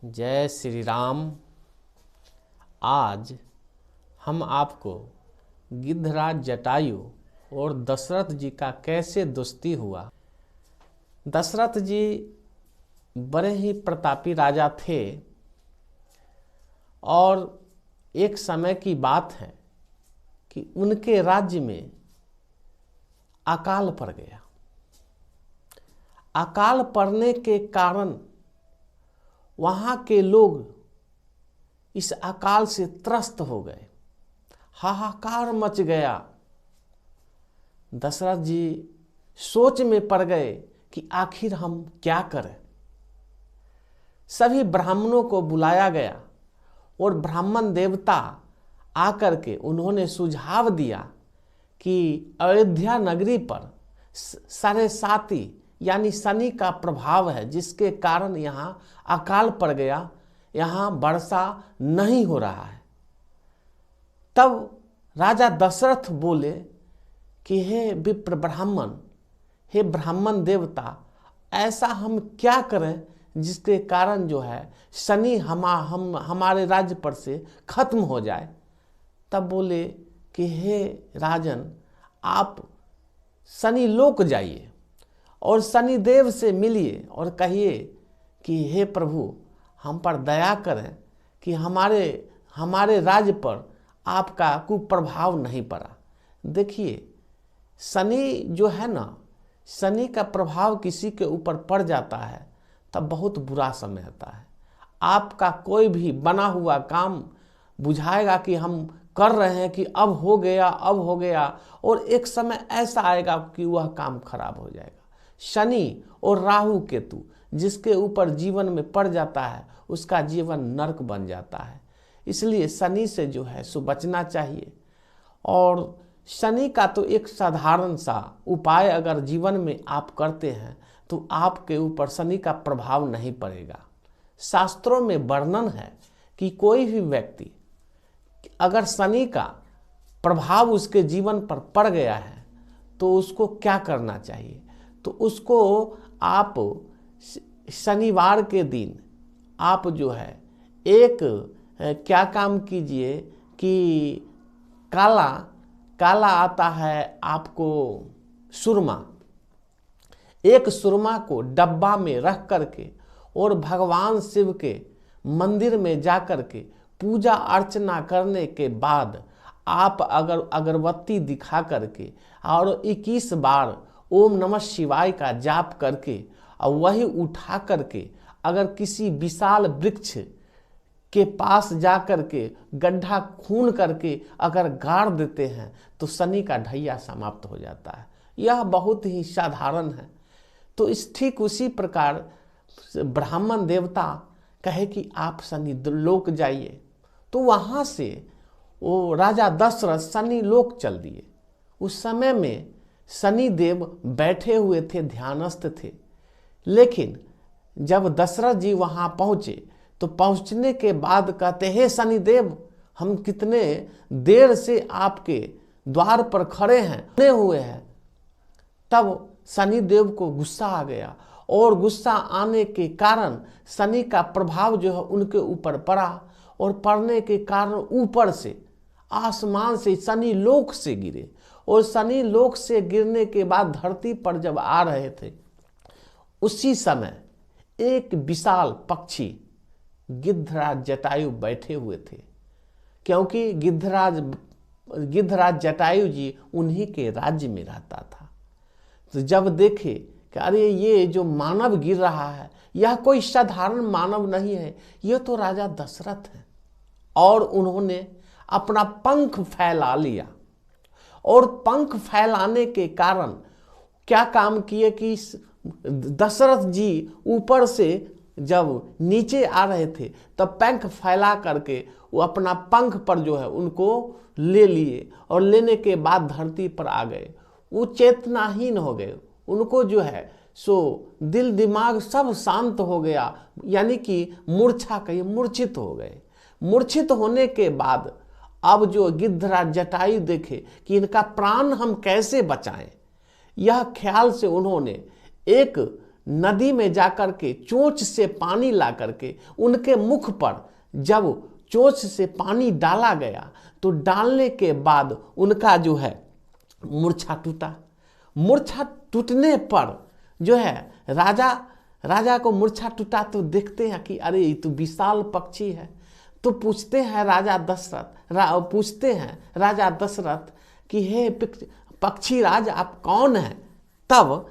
जय श्री राम। आज हम आपको गिद्धराज जटायु और दशरथ जी का कैसे दोस्ती हुआ। दशरथ जी बड़े ही प्रतापी राजा थे और एक समय की बात है कि उनके राज्य में अकाल पड़ गया। अकाल पड़ने के कारण वहाँ के लोग इस अकाल से त्रस्त हो गए, हाहाकार मच गया। दशरथ जी सोच में पड़ गए कि आखिर हम क्या करें। सभी ब्राह्मणों को बुलाया गया और ब्राह्मण देवता आकर के उन्होंने सुझाव दिया कि अयोध्या नगरी पर साढ़े साती यानी शनि का प्रभाव है, जिसके कारण यहाँ अकाल पड़ गया, यहाँ वर्षा नहीं हो रहा है। तब राजा दशरथ बोले कि हे विप्र ब्राह्मण, हे ब्राह्मण देवता, ऐसा हम क्या करें जिसके कारण जो है शनि हमारे राज्य पर से खत्म हो जाए। तब बोले कि हे राजन, आप शनि लोक जाइए और शनिदेव से मिलिए और कहिए कि हे प्रभु, हम पर दया करें कि हमारे राज्य पर आपका कुप्रभाव नहीं पड़ा। देखिए, शनि जो है ना, शनि का प्रभाव किसी के ऊपर पड़ जाता है तब बहुत बुरा समय आता है। आपका कोई भी बना हुआ काम बुझाएगा कि हम कर रहे हैं कि अब हो गया, और एक समय ऐसा आएगा कि वह काम खराब हो जाएगा। शनि और राहु केतु जिसके ऊपर जीवन में पड़ जाता है उसका जीवन नरक बन जाता है। इसलिए शनि से जो है सो बचना चाहिए। और शनि का तो एक साधारण सा उपाय अगर जीवन में आप करते हैं तो आपके ऊपर शनि का प्रभाव नहीं पड़ेगा। शास्त्रों में वर्णन है कि कोई भी व्यक्ति अगर शनि का प्रभाव उसके जीवन पर पड़ गया है तो उसको क्या करना चाहिए। तो उसको आप शनिवार के दिन आप जो है एक क्या काम कीजिए कि काला आता है आपको सुरमा, एक सुरमा को डब्बा में रख करके और भगवान शिव के मंदिर में जा कर के पूजा अर्चना करने के बाद आप अगर अगरबत्ती दिखा करके और 21 बार ओम नमः शिवाय का जाप करके और वही उठा करके अगर किसी विशाल वृक्ष के पास जा करके गड्ढा खून करके अगर गाड़ देते हैं तो शनि का ढैया समाप्त हो जाता है। यह बहुत ही साधारण है। तो ठीक उसी प्रकार ब्राह्मण देवता कहे कि आप शनि लोक जाइए, तो वहाँ से वो राजा दशरथ शनि लोक चल दिए। उस समय में शनि देव बैठे हुए थे, ध्यानस्थ थे। लेकिन जब दशरथ जी वहाँ पहुँचे तो पहुँचने के बाद कहते हैं, शनिदेव, हम कितने देर से आपके द्वार पर खड़े हैं। तब शनिदेव को गुस्सा आ गया और गुस्सा आने के कारण शनि का प्रभाव जो है उनके ऊपर पड़ा और पड़ने के कारण ऊपर से आसमान से शनि लोक से गिरे। और शनि लोक से गिरने के बाद धरती पर जब आ रहे थे उसी समय एक विशाल पक्षी गिद्धराज जटायु बैठे हुए थे, क्योंकि गिद्धराज जटायु जी उन्हीं के राज्य में रहता था। तो जब देखे कि अरे ये जो मानव गिर रहा है यह कोई साधारण मानव नहीं है, यह तो राजा दशरथ है। और उन्होंने अपना पंख फैला लिया और पंख फैलाने के कारण क्या काम किए कि दशरथ जी ऊपर से जब नीचे आ रहे थे तब पंख फैला करके वो अपना पंख पर जो है उनको ले लिए और लेने के बाद धरती पर आ गए। वो चेतनाहीन हो गए, उनको जो है सो दिल दिमाग सब शांत हो गया, यानी कि मूर्छित हो गए। मूर्छित होने के बाद अब जो गिद्धराज जटायु देखे कि इनका प्राण हम कैसे बचाएं, यह ख्याल से उन्होंने एक नदी में जाकर के चोंच से पानी ला करके उनके मुख पर जब चोंच से पानी डाला गया तो डालने के बाद उनका जो है मूर्छा टूटा। मूर्छा टूटने पर जो है राजा को मूर्छा टूटा तो देखते हैं कि अरे ये तो विशाल पक्षी है। तो पूछते हैं राजा दशरथ कि हे पक्षी राज आप कौन हैं। तब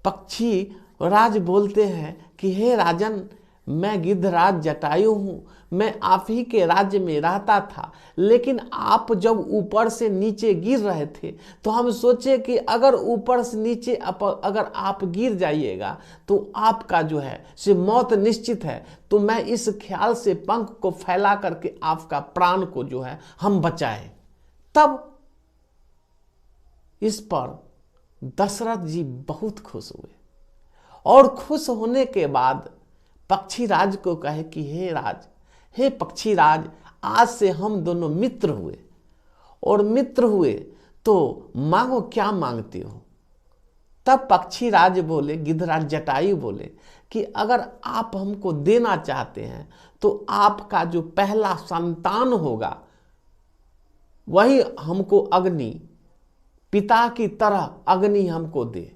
पक्षी राज बोलते हैं कि हे राजन, मैं गिद्धराज जटायु हूँ, मैं आप ही के राज्य में रहता था, लेकिन आप जब ऊपर से नीचे गिर रहे थे तो हम सोचे कि अगर ऊपर से नीचे अगर आप गिर जाइएगा तो आपका जो है से मौत निश्चित है। तो मैं इस ख्याल से पंख को फैला करके आपका प्राण को जो है हम बचाएं। तब इस पर दशरथ जी बहुत खुश हुए और खुश होने के बाद पक्षीराज को कहे कि हे पक्षीराज, आज से हम दोनों मित्र हुए, और मित्र हुए तो मांगो क्या मांगते हो। तब पक्षीराज बोले, गिद्धराज जटायु बोले कि अगर आप हमको देना चाहते हैं तो आपका जो पहला संतान होगा वही हमको अग्नि, पिता की तरह अग्नि हमको दे,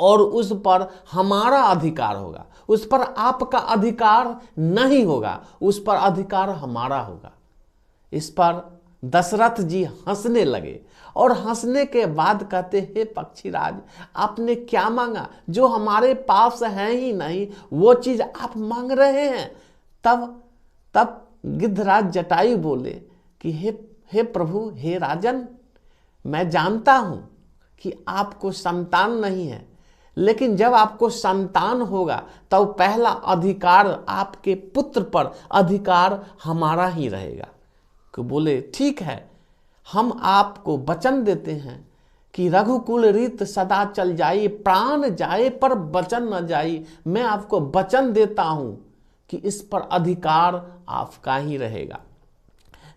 और उस पर हमारा अधिकार होगा, उस पर आपका अधिकार नहीं होगा, उस पर अधिकार हमारा होगा। इस पर दशरथ जी हंसने लगे और हंसने के बाद कहते, हे पक्षीराज, आपने क्या मांगा? जो हमारे पास है ही नहीं वो चीज आप मांग रहे हैं। तब गिद्धराज जटायु बोले कि हे प्रभु, हे राजन, मैं जानता हूं कि आपको संतान नहीं है, लेकिन जब आपको संतान होगा तब पहला अधिकार आपके पुत्र पर अधिकार हमारा ही रहेगा। तो बोले ठीक है, हम आपको वचन देते हैं कि रघुकुल रीत सदा चल जाई, प्राण जाए पर वचन न जाई। मैं आपको वचन देता हूं कि इस पर अधिकार आपका ही रहेगा।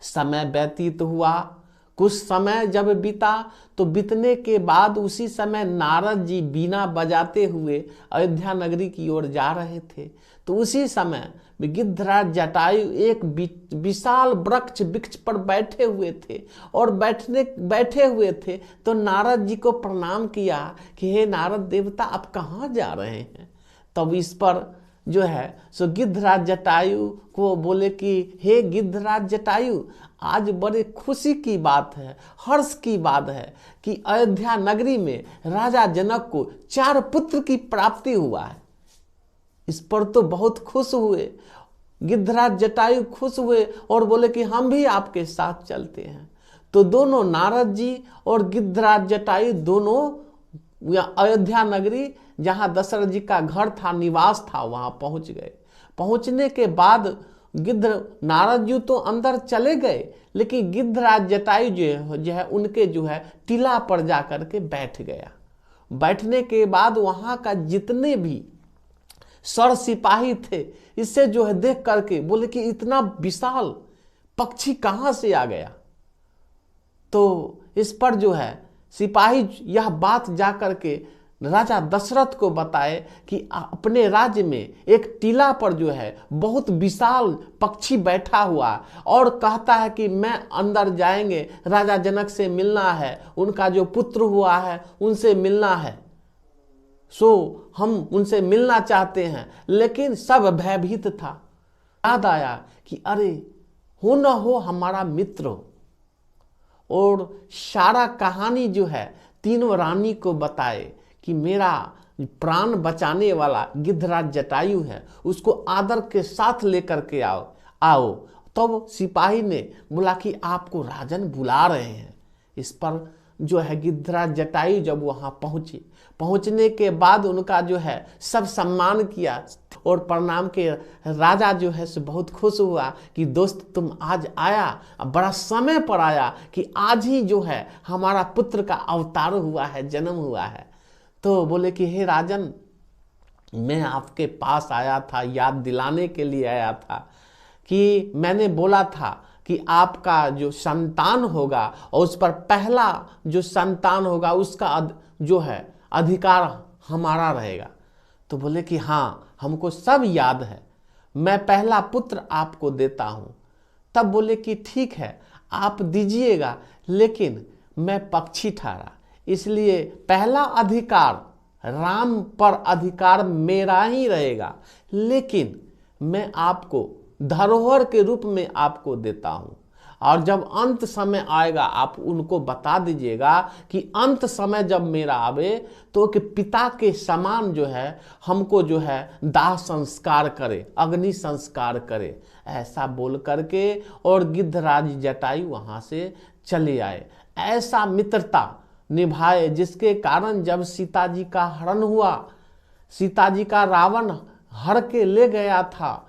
समय व्यतीत हुआ, कुछ समय जब बीता तो बीतने के बाद उसी समय नारद जी बीना बजाते हुए अयोध्या नगरी की ओर जा रहे थे। तो उसी समय गिद्धराज जटायु एक विशाल वृक्ष पर बैठे हुए थे, और बैठे हुए थे तो नारद जी को प्रणाम किया कि हे नारद देवता, आप कहाँ जा रहे हैं। तब इस पर जो है सो गिद्धराज जटायु को बोले कि हे गिद्धराज जटायु, आज बड़े खुशी की बात है, हर्ष की बात है कि अयोध्या नगरी में राजा जनक को 4 पुत्र की प्राप्ति हुआ है। इस पर तो बहुत खुश हुए, गिद्धराज जटायु खुश हुए और बोले कि हम भी आपके साथ चलते हैं। तो दोनों नारद जी और गिद्धराज जटायु दोनों अयोध्या नगरी, जहां दशरथ जी का घर था, निवास था, वहां पहुंच गए। पहुंचने के बाद नारद जी तो अंदर चले गए, लेकिन गिद्धराज जटायु जो है उनके जो है टीला पर जाकर के बैठ गया। बैठने के बाद वहां का जितने भी सर सिपाही थे, इससे जो है देख करके बोले कि इतना विशाल पक्षी कहां से आ गया। तो इस पर जो है सिपाही यह बात जाकर के राजा दशरथ को बताए कि अपने राज्य में एक टीला पर जो है बहुत विशाल पक्षी बैठा हुआ, और कहता है कि मैं अंदर जाएंगे, राजा जनक से मिलना है, उनका जो पुत्र हुआ है उनसे मिलना है, सो हम उनसे मिलना चाहते हैं। लेकिन सब भयभीत था। याद आया कि अरे हो न हो हमारा मित्र हो, और सारा कहानी जो है तीनों रानी को बताए कि मेरा प्राण बचाने वाला गिद्धराज जटायु है, उसको आदर के साथ लेकर के आओ। तब सिपाही ने बोला कि आपको राजन बुला रहे हैं। इस पर जो है गिद्धराज जटायु जब वहां पहुंचने के बाद उनका जो है सब सम्मान किया और प्रणाम के राजा जो है सो बहुत खुश हुआ कि दोस्त तुम आज आया, बड़ा समय पर आया कि आज ही जो है हमारा पुत्र का अवतार हुआ है, जन्म हुआ है। तो बोले कि हे राजन, मैं आपके पास आया था, याद दिलाने के लिए आया था कि मैंने बोला था कि आपका जो संतान होगा और उस पर पहला जो संतान होगा उसका जो है अधिकार हमारा रहेगा। तो बोले कि हाँ हमको सब याद है, मैं पहला पुत्र आपको देता हूँ। तब बोले कि ठीक है आप दीजिएगा, लेकिन मैं पक्षी ठहरा, इसलिए पहला अधिकार राम पर अधिकार मेरा ही रहेगा, लेकिन मैं आपको धरोहर के रूप में आपको देता हूँ। और जब अंत समय आएगा आप उनको बता दीजिएगा कि अंत समय जब मेरा आवे तो कि पिता के समान जो है हमको जो है दाह संस्कार करे, अग्नि संस्कार करे। ऐसा बोल करके और गिद्धराज जटायु वहाँ से चले आए। ऐसा मित्रता निभाए जिसके कारण जब सीता जी का हरण हुआ, सीता जी का रावण हर के ले गया था,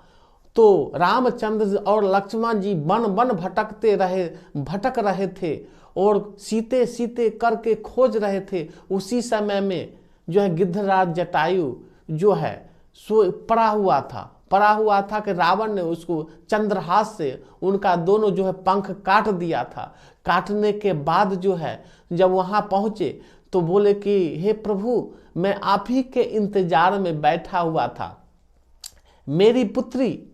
तो रामचंद्र और लक्ष्मण जी वन वन भटक रहे थे और सीते सीते करके खोज रहे थे। उसी समय में जो है गिद्धराज जटायु जो है सो पड़ा हुआ था कि रावण ने उसको चंद्रहास से उनका दोनों जो है पंख काट दिया था। काटने के बाद जो है जब वहां पहुंचे तो बोले कि हे प्रभु, मैं आप ही के इंतजार में बैठा हुआ था, मेरी पुत्री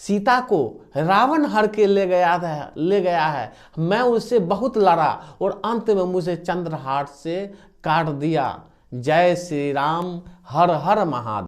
सीता को रावण हर के ले गया है, मैं उससे बहुत लड़ा और अंत में मुझे चंद्रहास से काट दिया। जय श्री राम, हर हर महादेव।